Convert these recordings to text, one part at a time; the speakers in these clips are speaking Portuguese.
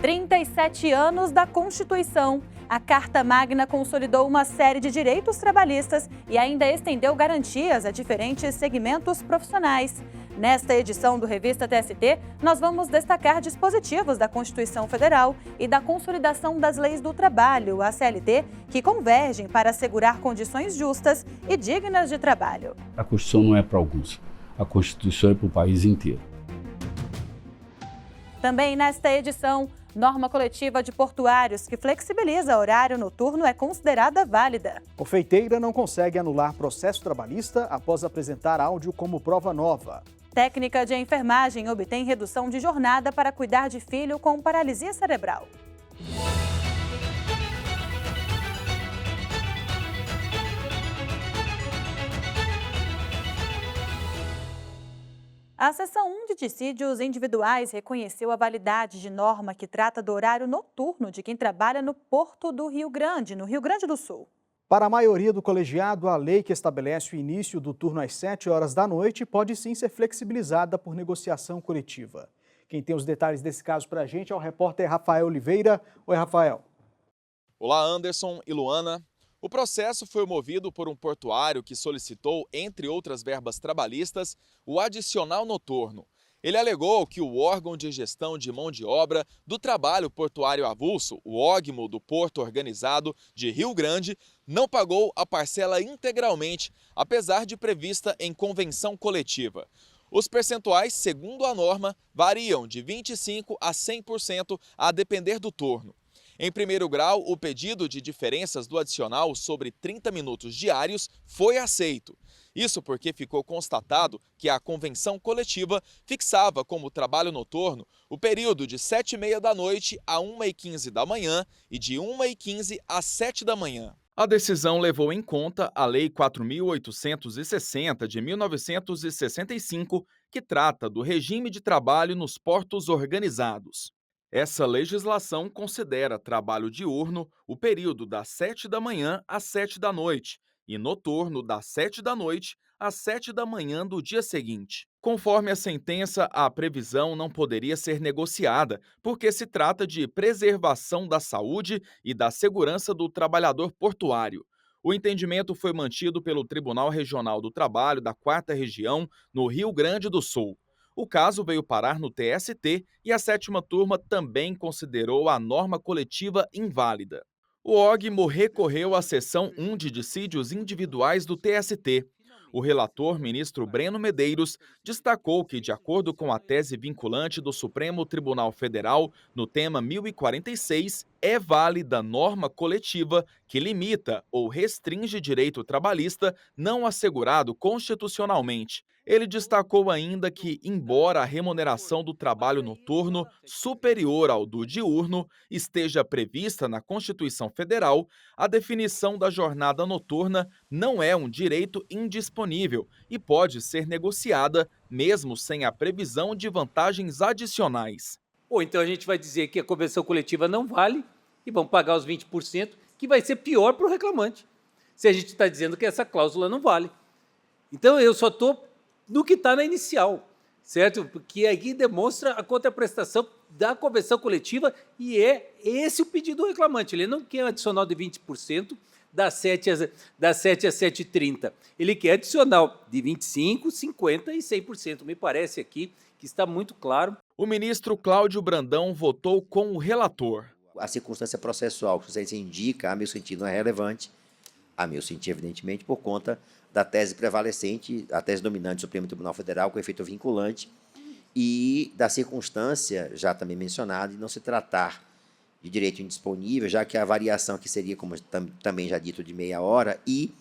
37 anos da Constituição. A Carta Magna consolidou uma série de direitos trabalhistas e ainda estendeu garantias a diferentes segmentos profissionais. Nesta edição do Revista TST, nós vamos destacar dispositivos da Constituição Federal e da Consolidação das Leis do Trabalho, a CLT, que convergem para assegurar condições justas e dignas de trabalho. A Constituição não é para alguns, a Constituição é para o país inteiro. Também nesta edição, norma coletiva de portuários que flexibiliza horário noturno é considerada válida. Confeiteira não consegue anular processo trabalhista após apresentar áudio como prova nova. Técnica de enfermagem obtém redução de jornada para cuidar de filho com paralisia cerebral. A Seção 1 de Dissídios Individuais reconheceu a validade de norma que trata do horário noturno de quem trabalha no Porto do Rio Grande, no Rio Grande do Sul. Para a maioria do colegiado, a lei que estabelece o início do turno às 7 horas da noite pode sim ser flexibilizada por negociação coletiva. Quem tem os detalhes desse caso para a gente é o repórter Rafael Oliveira. Oi, Rafael. Olá, Anderson e Luana. O processo foi movido por um portuário que solicitou, entre outras verbas trabalhistas, o adicional noturno. Ele alegou que o órgão de gestão de mão de obra do trabalho portuário avulso, o OGMO do Porto Organizado de Rio Grande, não pagou a parcela integralmente, apesar de prevista em convenção coletiva. Os percentuais, segundo a norma, variam de 25% a 100% a depender do turno. Em primeiro grau, o pedido de diferenças do adicional sobre 30 minutos diários foi aceito. Isso porque ficou constatado que a convenção coletiva fixava como trabalho noturno o período de 7h30 da noite a 1h15 da manhã e de 1h15 às 7 da manhã. A decisão levou em conta a Lei 4.860 de 1965, que trata do regime de trabalho nos portos organizados. Essa legislação considera trabalho diurno o período das 7 da manhã às 7 da noite e noturno das 7 da noite às 7 da manhã do dia seguinte. Conforme a sentença, a previsão não poderia ser negociada, porque se trata de preservação da saúde e da segurança do trabalhador portuário. O entendimento foi mantido pelo Tribunal Regional do Trabalho da 4ª Região, no Rio Grande do Sul. O caso veio parar no TST e a 7ª turma também considerou a norma coletiva inválida. O OGMO recorreu à Seção 1 de Dissídios Individuais do TST. O relator, ministro Breno Medeiros, destacou que, de acordo com a tese vinculante do Supremo Tribunal Federal, no tema 1046, é válida norma coletiva que limita ou restringe direito trabalhista não assegurado constitucionalmente. Ele destacou ainda que, embora a remuneração do trabalho noturno superior ao do diurno esteja prevista na Constituição Federal, a definição da jornada noturna não é um direito indisponível e pode ser negociada, mesmo sem a previsão de vantagens adicionais. Ou então a gente vai dizer que a convenção coletiva não vale e vão pagar os 20%, que vai ser pior para o reclamante, se a gente está dizendo que essa cláusula não vale. Então eu só estou no que está na inicial, certo? Porque aqui demonstra a contraprestação da convenção coletiva e é esse o pedido do reclamante. Ele não quer um adicional de 20% das 7 às 7h30. Ele quer adicional de 25%, 50% e 100%. Me parece aqui que está muito claro. O ministro Cláudio Brandão votou com o relator. A circunstância processual que você indica, a meu sentido, não é relevante. A meu sentido, evidentemente, por conta da tese prevalecente, a tese dominante do Supremo Tribunal Federal, com efeito vinculante, e da circunstância, já também mencionada, de não se tratar de direito indisponível, já que a variação que seria, como também já dito, de meia hora, e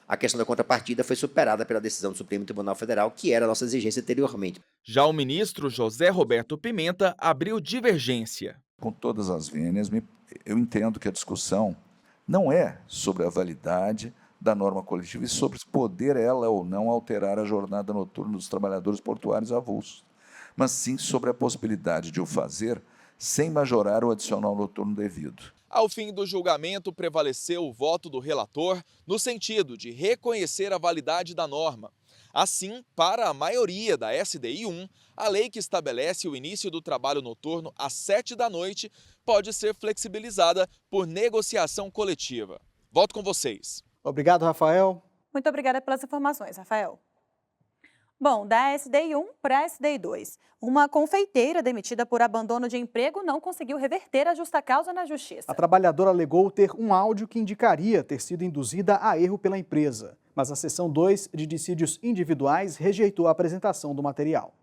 a questão da contrapartida foi superada pela decisão do Supremo Tribunal Federal, que era a nossa exigência anteriormente. Já o ministro José Roberto Pimenta abriu divergência. Com todas as vênias, eu entendo que a discussão não é sobre a validade da norma coletiva e sobre poder ela ou não alterar a jornada noturna dos trabalhadores portuários avulsos, mas sim sobre a possibilidade de o fazer sem majorar o adicional noturno devido. Ao fim do julgamento, prevaleceu o voto do relator no sentido de reconhecer a validade da norma. Assim, para a maioria da SDI 1, a lei que estabelece o início do trabalho noturno às 7 da noite pode ser flexibilizada por negociação coletiva. Volto com vocês. Obrigado, Rafael. Muito obrigada pelas informações, Rafael. Bom, da SDI 1 para a SDI 2. Uma confeiteira demitida por abandono de emprego não conseguiu reverter a justa causa na justiça. A trabalhadora alegou ter um áudio que indicaria ter sido induzida a erro pela empresa, mas a seção 2 de dissídios individuais rejeitou a apresentação do material.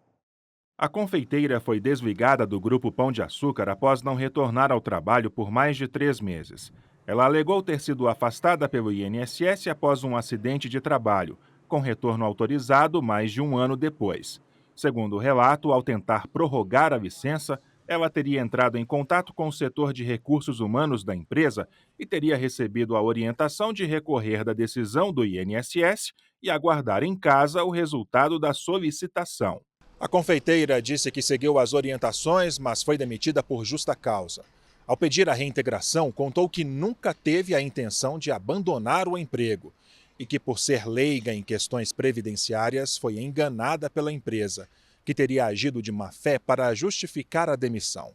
A confeiteira foi desligada do Grupo Pão de Açúcar após não retornar ao trabalho por mais de 3 meses. Ela alegou ter sido afastada pelo INSS após um acidente de trabalho, com retorno autorizado mais de 1 ano depois. Segundo o relato, ao tentar prorrogar a licença, ela teria entrado em contato com o setor de recursos humanos da empresa e teria recebido a orientação de recorrer da decisão do INSS e aguardar em casa o resultado da solicitação. A confeiteira disse que seguiu as orientações, mas foi demitida por justa causa. Ao pedir a reintegração, contou que nunca teve a intenção de abandonar o emprego e que, por ser leiga em questões previdenciárias, foi enganada pela empresa, que teria agido de má fé para justificar a demissão.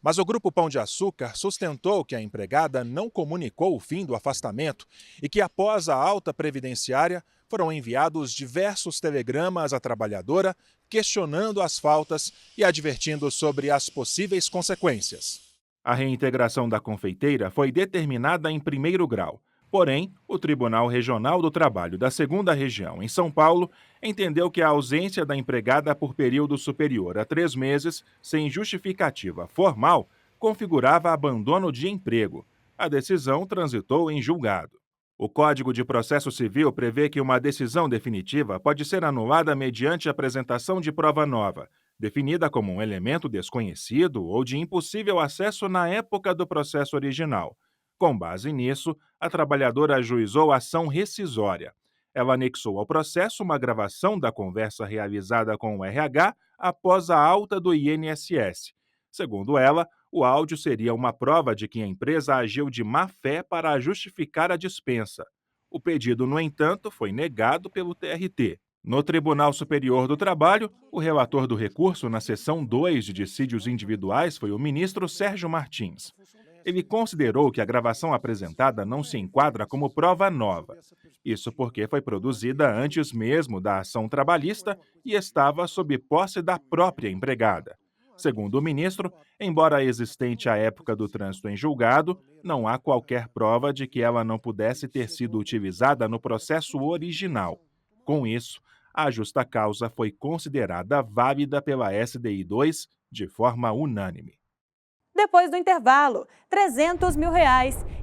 Mas o Grupo Pão de Açúcar sustentou que a empregada não comunicou o fim do afastamento e que, após a alta previdenciária, foram enviados diversos telegramas à trabalhadora questionando as faltas e advertindo sobre as possíveis consequências. A reintegração da confeiteira foi determinada em primeiro grau. Porém, o Tribunal Regional do Trabalho da 2ª Região, em São Paulo, entendeu que a ausência da empregada por período superior a 3 meses, sem justificativa formal, configurava abandono de emprego. A decisão transitou em julgado. O Código de Processo Civil prevê que uma decisão definitiva pode ser anulada mediante apresentação de prova nova, definida como um elemento desconhecido ou de impossível acesso na época do processo original. Com base nisso, a trabalhadora ajuizou ação rescisória. Ela anexou ao processo uma gravação da conversa realizada com o RH após a alta do INSS. Segundo ela, o áudio seria uma prova de que a empresa agiu de má fé para justificar a dispensa. O pedido, no entanto, foi negado pelo TRT. No Tribunal Superior do Trabalho, o relator do recurso na seção 2 de dissídios individuais foi o ministro Sérgio Martins. Ele considerou que a gravação apresentada não se enquadra como prova nova. Isso porque foi produzida antes mesmo da ação trabalhista e estava sob posse da própria empregada. Segundo o ministro, embora existente à época do trânsito em julgado, não há qualquer prova de que ela não pudesse ter sido utilizada no processo original. Com isso, a justa causa foi considerada válida pela SDI 2 de forma unânime. Depois do intervalo, R$300 mil.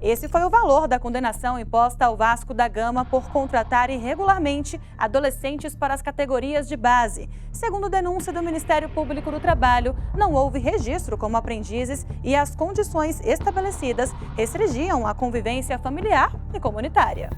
Esse foi o valor da condenação imposta ao Vasco da Gama por contratar irregularmente adolescentes para as categorias de base. Segundo denúncia do Ministério Público do Trabalho, não houve registro como aprendizes e as condições estabelecidas restringiam a convivência familiar e comunitária.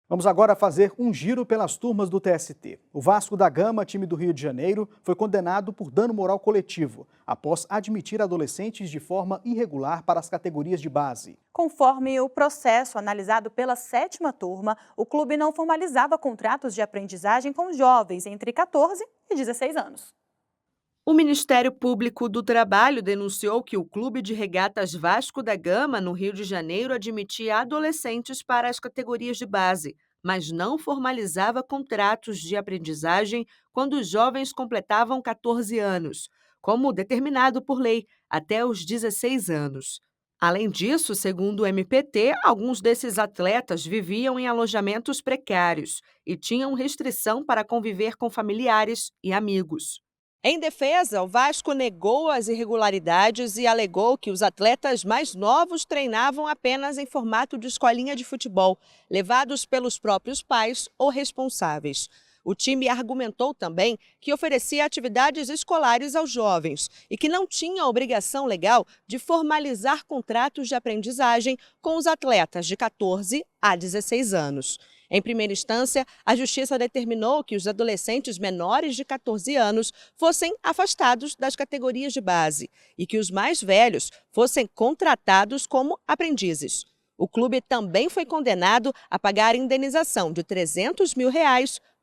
Vamos agora fazer um giro pelas turmas do TST. O Vasco da Gama, time do Rio de Janeiro, foi condenado por dano moral coletivo, após admitir adolescentes de forma irregular para as categorias de base. Conforme o processo analisado pela 7ª turma, o clube não formalizava contratos de aprendizagem com jovens entre 14 e 16 anos. O Ministério Público do Trabalho denunciou que o Clube de Regatas Vasco da Gama, no Rio de Janeiro, admitia adolescentes para as categorias de base, mas não formalizava contratos de aprendizagem quando os jovens completavam 14 anos, como determinado por lei, até os 16 anos. Além disso, segundo o MPT, alguns desses atletas viviam em alojamentos precários e tinham restrição para conviver com familiares e amigos. Em defesa, o Vasco negou as irregularidades e alegou que os atletas mais novos treinavam apenas em formato de escolinha de futebol, levados pelos próprios pais ou responsáveis. O time argumentou também que oferecia atividades escolares aos jovens e que não tinha obrigação legal de formalizar contratos de aprendizagem com os atletas de 14 a 16 anos. Em primeira instância, a Justiça determinou que os adolescentes menores de 14 anos fossem afastados das categorias de base e que os mais velhos fossem contratados como aprendizes. O clube também foi condenado a pagar indenização de R$ 300 mil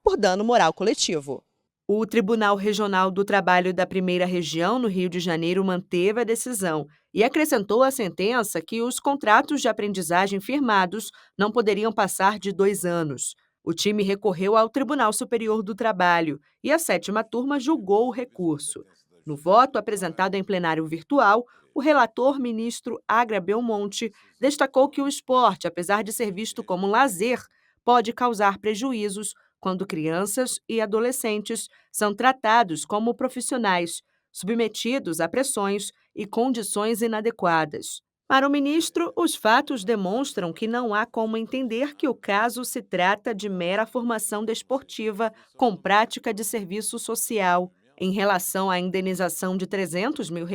por dano moral coletivo. O Tribunal Regional do Trabalho da Primeira Região, no Rio de Janeiro, manteve a decisão e acrescentou à sentença que os contratos de aprendizagem firmados não poderiam passar de 2 anos. O time recorreu ao Tribunal Superior do Trabalho e a 7ª turma julgou o recurso. No voto apresentado em plenário virtual, o relator ministro Agra Belmonte destacou que o esporte, apesar de ser visto como lazer, pode causar prejuízos quando crianças e adolescentes são tratados como profissionais, submetidos a pressões e condições inadequadas. Para o ministro, os fatos demonstram que não há como entender que o caso se trata de mera formação desportiva com prática de serviço social. Em relação à indenização de R$ 300 mil,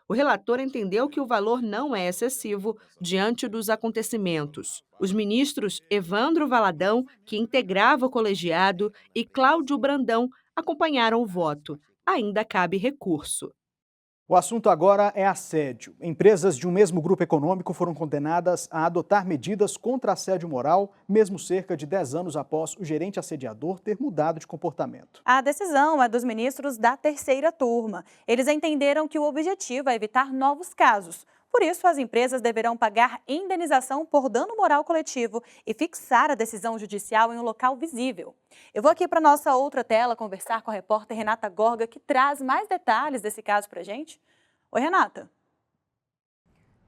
o relator entendeu que o valor não é excessivo diante dos acontecimentos. Os ministros Evandro Valadão, que integrava o colegiado, e Cláudio Brandão acompanharam o voto. Ainda cabe recurso. O assunto agora é assédio. Empresas de um mesmo grupo econômico foram condenadas a adotar medidas contra assédio moral, mesmo cerca de 10 anos após o gerente assediador ter mudado de comportamento. A decisão é dos ministros da 3ª turma. Eles entenderam que o objetivo é evitar novos casos. Por isso, as empresas deverão pagar indenização por dano moral coletivo e fixar a decisão judicial em um local visível. Eu vou aqui para a nossa outra tela conversar com a repórter Renata Gorga, que traz mais detalhes desse caso para a gente. Oi, Renata.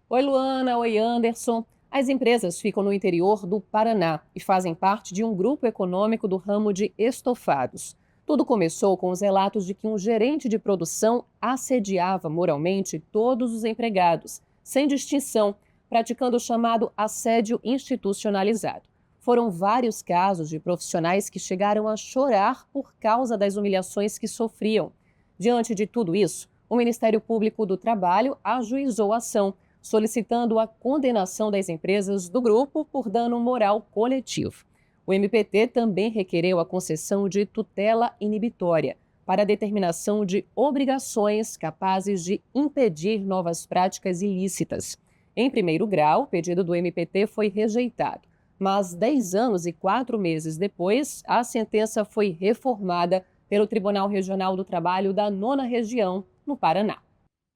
Oi, Luana. Oi, Anderson. As empresas ficam no interior do Paraná e fazem parte de um grupo econômico do ramo de estofados. Tudo começou com os relatos de que um gerente de produção assediava moralmente todos os empregados, sem distinção, praticando o chamado assédio institucionalizado. Foram vários casos de profissionais que chegaram a chorar por causa das humilhações que sofriam. Diante de tudo isso, o Ministério Público do Trabalho ajuizou a ação, solicitando a condenação das empresas do grupo por dano moral coletivo. O MPT também requereu a concessão de tutela inibitória para a determinação de obrigações capazes de impedir novas práticas ilícitas. Em primeiro grau, o pedido do MPT foi rejeitado, mas 10 anos e 4 meses depois, a sentença foi reformada pelo Tribunal Regional do Trabalho da 9ª Região, no Paraná.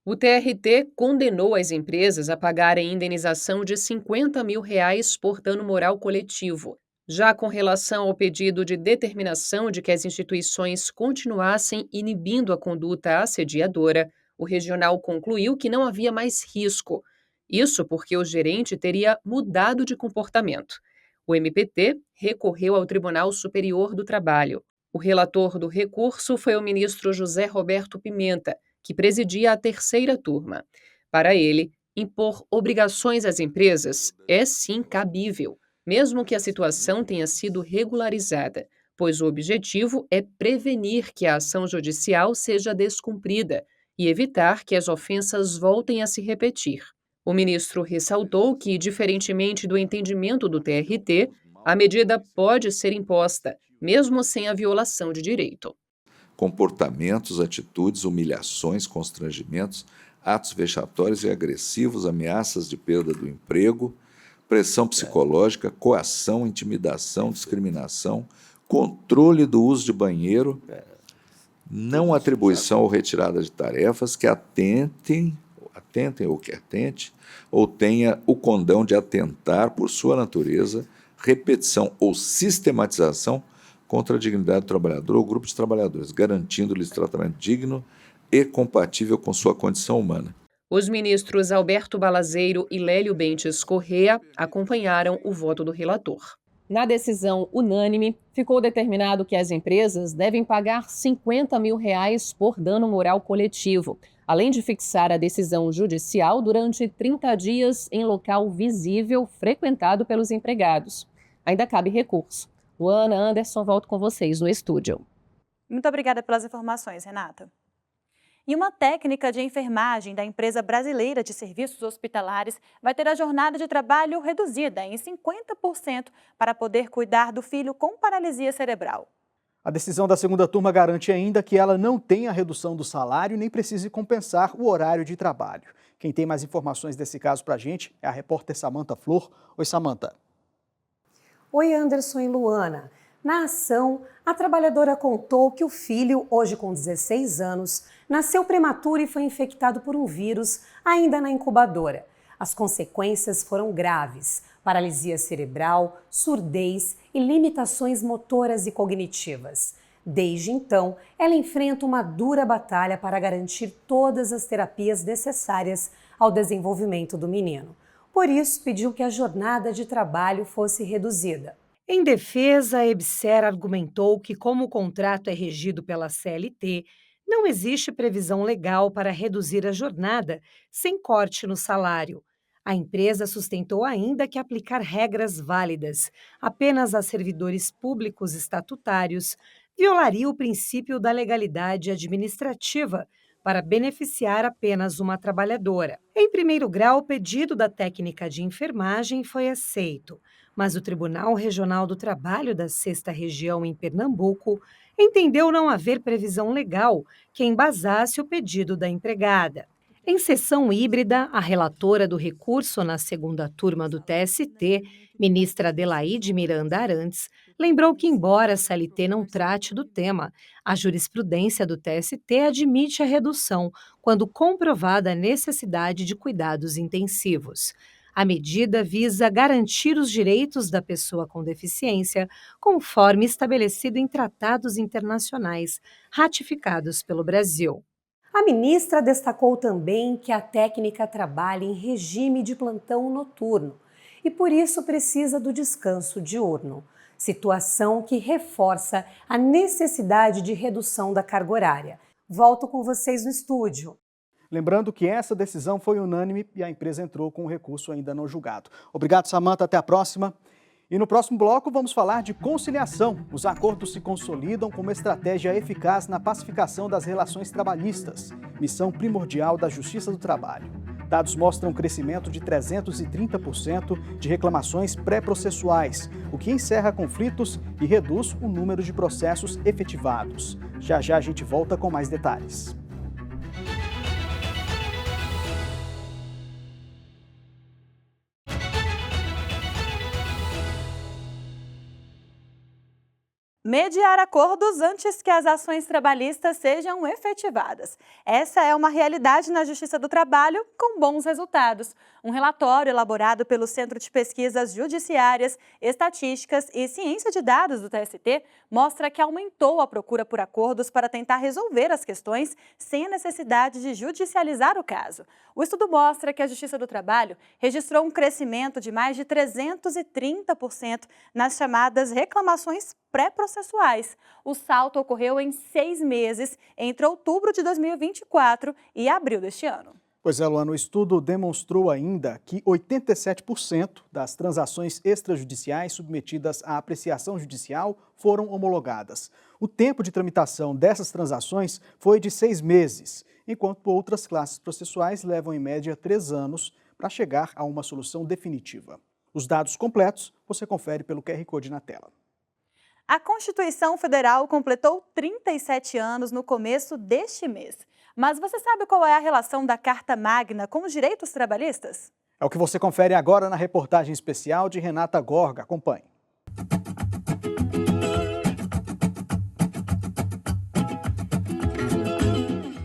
O TRT condenou as empresas a pagarem indenização de R$ 50 mil por dano moral coletivo. Já com relação ao pedido de determinação de que as instituições continuassem inibindo a conduta assediadora, o regional concluiu que não havia mais risco. Isso porque o gerente teria mudado de comportamento. O MPT recorreu ao Tribunal Superior do Trabalho. O relator do recurso foi o ministro José Roberto Pimenta, que presidia a 3ª turma. Para ele, impor obrigações às empresas é sim cabível, mesmo que a situação tenha sido regularizada, pois o objetivo é prevenir que a ação judicial seja descumprida e evitar que as ofensas voltem a se repetir. O ministro ressaltou que, diferentemente do entendimento do TRT, a medida pode ser imposta, mesmo sem a violação de direito. Comportamentos, atitudes, humilhações, constrangimentos, atos vexatórios e agressivos, ameaças de perda do emprego, pressão psicológica, coação, intimidação, discriminação, controle do uso de banheiro, não atribuição ou retirada de tarefas que atentem ou que atente, ou tenha o condão de atentar por sua natureza, repetição ou sistematização contra a dignidade do trabalhador ou grupo de trabalhadores, garantindo-lhes tratamento digno e compatível com sua condição humana. Os ministros Alberto Balazeiro e Lélio Bentes Correa acompanharam o voto do relator. Na decisão unânime, ficou determinado que as empresas devem pagar R$ 50 mil por dano moral coletivo, além de fixar a decisão judicial durante 30 dias em local visível frequentado pelos empregados. Ainda cabe recurso. Luana, Anderson, volto com vocês no estúdio. Muito obrigada pelas informações, Renata. E uma técnica de enfermagem da empresa brasileira de serviços hospitalares vai ter a jornada de trabalho reduzida em 50% para poder cuidar do filho com paralisia cerebral. A decisão da segunda turma garante ainda que ela não tenha redução do salário nem precise compensar o horário de trabalho. Quem tem mais informações desse caso para a gente é a repórter Samantha Flor. Oi, Samantha. Oi, Anderson e Luana. Na ação, a trabalhadora contou que o filho, hoje com 16 anos, nasceu prematuro e foi infectado por um vírus ainda na incubadora. As consequências foram graves: paralisia cerebral, surdez e limitações motoras e cognitivas. Desde então, ela enfrenta uma dura batalha para garantir todas as terapias necessárias ao desenvolvimento do menino. Por isso, pediu que a jornada de trabalho fosse reduzida. Em defesa, a EBSER argumentou que, como o contrato é regido pela CLT, não existe previsão legal para reduzir a jornada sem corte no salário. A empresa sustentou ainda que aplicar regras válidas apenas a servidores públicos estatutários violaria o princípio da legalidade administrativa para beneficiar apenas uma trabalhadora. Em primeiro grau, o pedido da técnica de enfermagem foi aceito, mas o Tribunal Regional do Trabalho da 6ª Região em Pernambuco entendeu não haver previsão legal que embasasse o pedido da empregada. Em sessão híbrida, a relatora do recurso na segunda turma do TST, ministra Adelaide Miranda Arantes, lembrou que, embora a CLT não trate do tema, a jurisprudência do TST admite a redução quando comprovada a necessidade de cuidados intensivos. A medida visa garantir os direitos da pessoa com deficiência, conforme estabelecido em tratados internacionais ratificados pelo Brasil. A ministra destacou também que a técnica trabalha em regime de plantão noturno e, por isso, precisa do descanso diurno, situação que reforça a necessidade de redução da carga horária. Volto com vocês no estúdio. Lembrando que essa decisão foi unânime e a empresa entrou com o recurso ainda não julgado. Obrigado, Samantha. Até a próxima. E no próximo bloco vamos falar de conciliação. Os acordos se consolidam como estratégia eficaz na pacificação das relações trabalhistas, missão primordial da Justiça do Trabalho. Dados mostram um crescimento de 330% de reclamações pré-processuais, o que encerra conflitos e reduz o número de processos efetivados. Já já a gente volta com mais detalhes. Mediar acordos antes que as ações trabalhistas sejam efetivadas. Essa é uma realidade na Justiça do Trabalho com bons resultados. Um relatório elaborado pelo Centro de Pesquisas Judiciárias, Estatísticas e Ciência de Dados do TST mostra que aumentou a procura por acordos para tentar resolver as questões sem a necessidade de judicializar o caso. O estudo mostra que a Justiça do Trabalho registrou um crescimento de mais de 330% nas chamadas reclamações pré-processuais. O salto ocorreu em 6 meses, entre outubro de 2024 e abril deste ano. Pois é, Luana, o estudo demonstrou ainda que 87% das transações extrajudiciais submetidas à apreciação judicial foram homologadas. O tempo de tramitação dessas transações foi de 6 meses, enquanto outras classes processuais levam em média 3 anos para chegar a uma solução definitiva. Os dados completos você confere pelo QR Code na tela. A Constituição Federal completou 37 anos no começo deste mês. Mas você sabe qual é a relação da Carta Magna com os direitos trabalhistas? É o que você confere agora na reportagem especial de Renata Gorga. Acompanhe.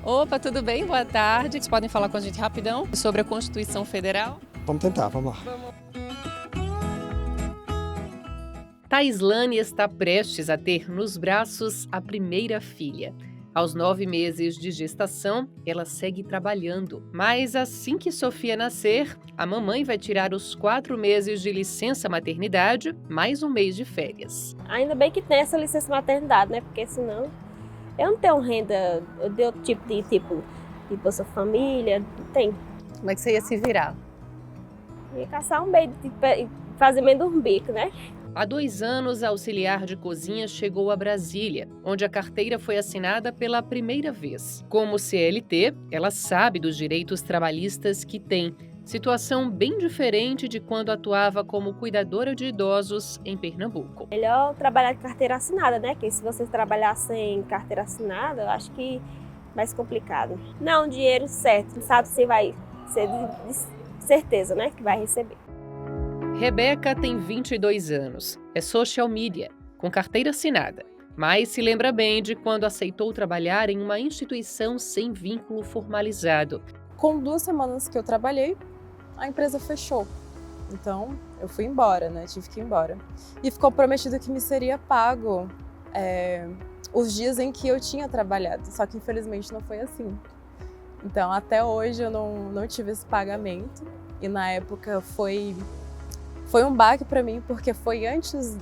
Opa, tudo bem? Boa tarde. Vocês podem falar com a gente rapidão sobre a Constituição Federal? Vamos tentar, vamos lá. Taislane está prestes a ter nos braços a primeira filha. Aos 9 meses de gestação, ela segue trabalhando. Mas assim que Sofia nascer, a mamãe vai tirar os 4 meses de licença maternidade, mais um mês de férias. Ainda bem que tem essa licença maternidade, né? Porque senão eu não tenho renda de outro tipo de Bolsa Família, não tem. Como é que você ia se virar? E caçar um meio de fazer menos um bico, né? Há 2 anos, a auxiliar de cozinha chegou a Brasília, onde a carteira foi assinada pela primeira vez. Como CLT, ela sabe dos direitos trabalhistas que tem, situação bem diferente de quando atuava como cuidadora de idosos em Pernambuco. Melhor trabalhar de carteira assinada, né? Que se você trabalhar sem carteira assinada, eu acho que mais complicado. Não, dinheiro certo, não sabe se vai ser de certeza, né? Que vai receber. Rebeca tem 22 anos, é social media, com carteira assinada, mas se lembra bem de quando aceitou trabalhar em uma instituição sem vínculo formalizado. Com 2 semanas que eu trabalhei, a empresa fechou. Então, eu fui embora, né? Tive que ir embora. E ficou prometido que me seria pago os dias em que eu tinha trabalhado, só que infelizmente não foi assim. Então, até hoje eu não tive esse pagamento e na época foi um baque para mim, porque foi antes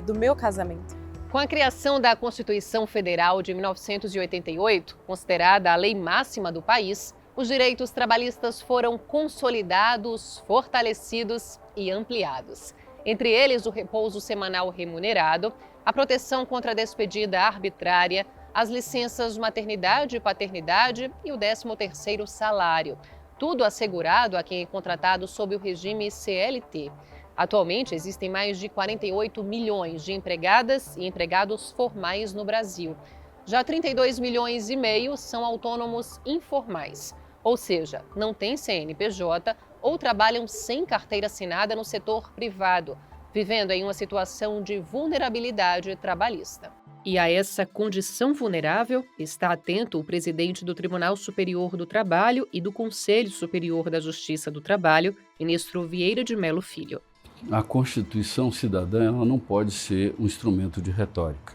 do meu casamento. Com a criação da Constituição Federal de 1988, considerada a lei máxima do país, os direitos trabalhistas foram consolidados, fortalecidos e ampliados. Entre eles, o repouso semanal remunerado, a proteção contra a despedida arbitrária, as licenças maternidade e paternidade e o 13º salário. Tudo assegurado a quem é contratado sob o regime CLT. Atualmente, existem mais de 48 milhões de empregadas e empregados formais no Brasil. Já 32 milhões e meio são autônomos informais, ou seja, não têm CNPJ ou trabalham sem carteira assinada no setor privado, vivendo em uma situação de vulnerabilidade trabalhista. E a essa condição vulnerável está atento o presidente do Tribunal Superior do Trabalho e do Conselho Superior da Justiça do Trabalho, ministro Vieira de Mello Filho. A Constituição cidadã ela não pode ser um instrumento de retórica.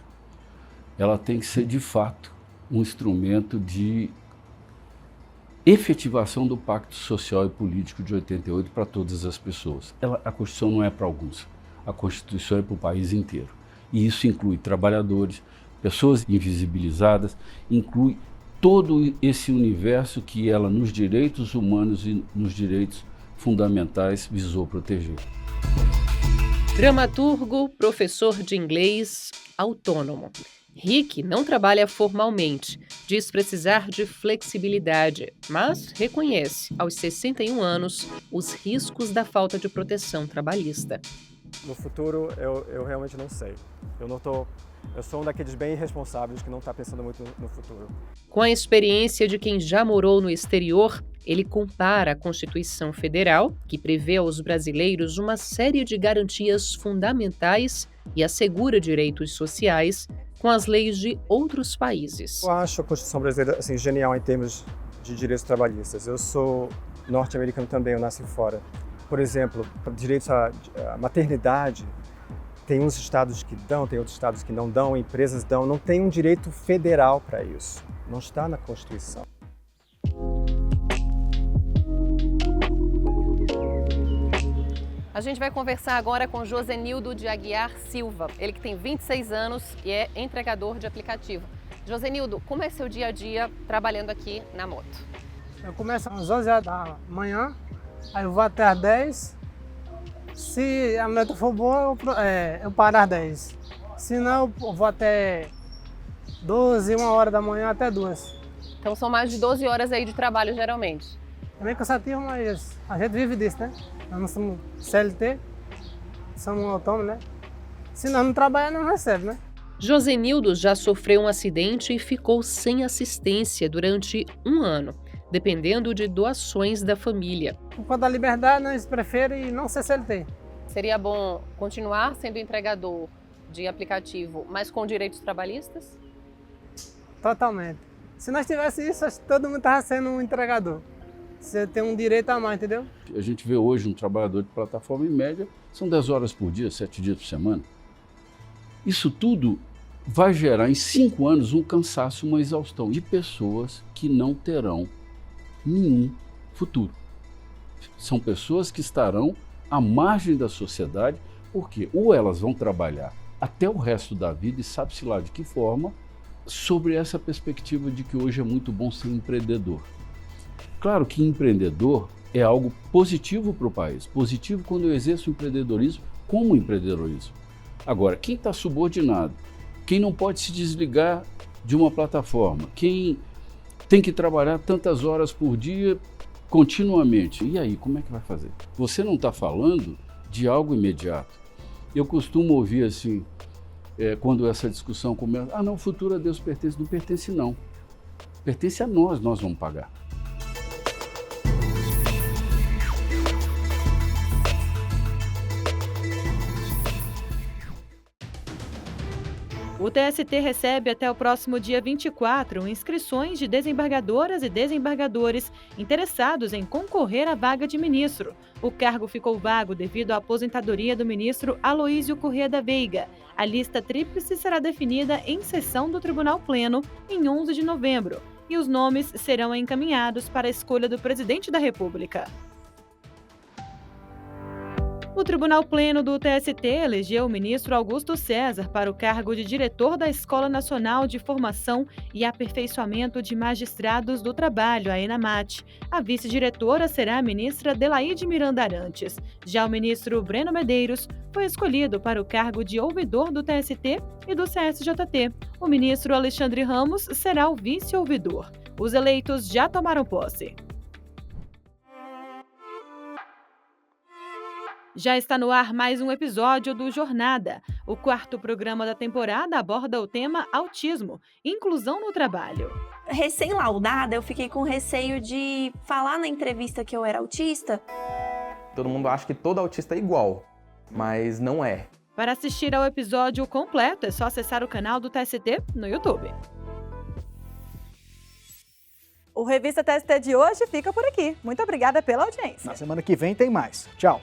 Ela tem que ser, de fato, um instrumento de efetivação do Pacto Social e Político de 88 para todas as pessoas. A Constituição não é para alguns, a Constituição é para o país inteiro. E isso inclui trabalhadores, pessoas invisibilizadas, inclui todo esse universo que ela, nos direitos humanos e nos direitos fundamentais, visou proteger. Dramaturgo, professor de inglês, autônomo. Rick não trabalha formalmente, diz precisar de flexibilidade, mas reconhece, aos 61 anos, os riscos da falta de proteção trabalhista. No futuro, eu realmente não sei. Eu sou um daqueles bem irresponsáveis que não está pensando muito no futuro. Com a experiência de quem já morou no exterior, ele compara a Constituição Federal, que prevê aos brasileiros uma série de garantias fundamentais e assegura direitos sociais, com as leis de outros países. Eu acho a Constituição brasileira genial em termos de direitos trabalhistas. Eu sou norte-americano também, eu nasci fora. Por exemplo, direitos à maternidade, tem uns estados que dão, tem outros estados que não dão, empresas dão, não tem um direito federal para isso. Não está na Constituição. A gente vai conversar agora com Josenildo de Aguiar Silva, ele que tem 26 anos e é entregador de aplicativo. Josenildo, como é seu dia a dia trabalhando aqui na moto? Eu começo às 11 horas da manhã, aí eu vou até às 10. Se a meta for boa, eu paro às 10. Se não, eu vou até 12, 1 hora da manhã até 2. Então são mais de 12 horas aí de trabalho, geralmente. É meio cansativo, mas a gente vive disso, né? Nós não somos CLT, somos autônomos, né? Se nós não trabalhamos, não recebe, né? Josenildo já sofreu um acidente e ficou sem assistência durante 1 ano, dependendo de doações da família. Por conta da liberdade, nós preferimos não ser CLT. Seria bom continuar sendo entregador de aplicativo, mas com direitos trabalhistas? Totalmente. Se nós tivéssemos isso, acho que todo mundo estava sendo um entregador. Você tem um direito a mais, entendeu? A gente vê hoje um trabalhador de plataforma, em média, são 10 horas por dia, 7 dias por semana. Isso tudo vai gerar em 5 anos um cansaço, uma exaustão de pessoas que não terão nenhum futuro. São pessoas que estarão à margem da sociedade, porque ou elas vão trabalhar até o resto da vida, e sabe-se lá de que forma, sobre essa perspectiva de que hoje é muito bom ser empreendedor. Claro que empreendedor é algo positivo para o país. Positivo quando eu exerço o empreendedorismo como empreendedorismo. Agora, quem está subordinado, quem não pode se desligar de uma plataforma, quem tem que trabalhar tantas horas por dia continuamente, e aí, como é que vai fazer? Você não está falando de algo imediato. Eu costumo ouvir assim, quando essa discussão começa, não, o futuro a Deus pertence. Não pertence não. Pertence a nós vamos pagar. O TST recebe até o próximo dia 24 inscrições de desembargadoras e desembargadores interessados em concorrer à vaga de ministro. O cargo ficou vago devido à aposentadoria do ministro Aloísio Corrêa da Veiga. A lista tríplice será definida em sessão do Tribunal Pleno em 11 de novembro e os nomes serão encaminhados para a escolha do presidente da República. O Tribunal Pleno do TST elegeu o ministro Augusto César para o cargo de diretor da Escola Nacional de Formação e Aperfeiçoamento de Magistrados do Trabalho, a ENAMAT. A vice-diretora será a ministra Delaide Miranda Arantes. Já o ministro Breno Medeiros foi escolhido para o cargo de ouvidor do TST e do CSJT. O ministro Alexandre Ramos será o vice-ouvidor. Os eleitos já tomaram posse. Já está no ar mais um episódio do Jornada. O 4º programa da temporada aborda o tema autismo, inclusão no trabalho. Recém-laudada, eu fiquei com receio de falar na entrevista que eu era autista. Todo mundo acha que todo autista é igual, mas não é. Para assistir ao episódio completo, é só acessar o canal do TST no YouTube. O Revista TST de hoje fica por aqui. Muito obrigada pela audiência. Na semana que vem tem mais. Tchau.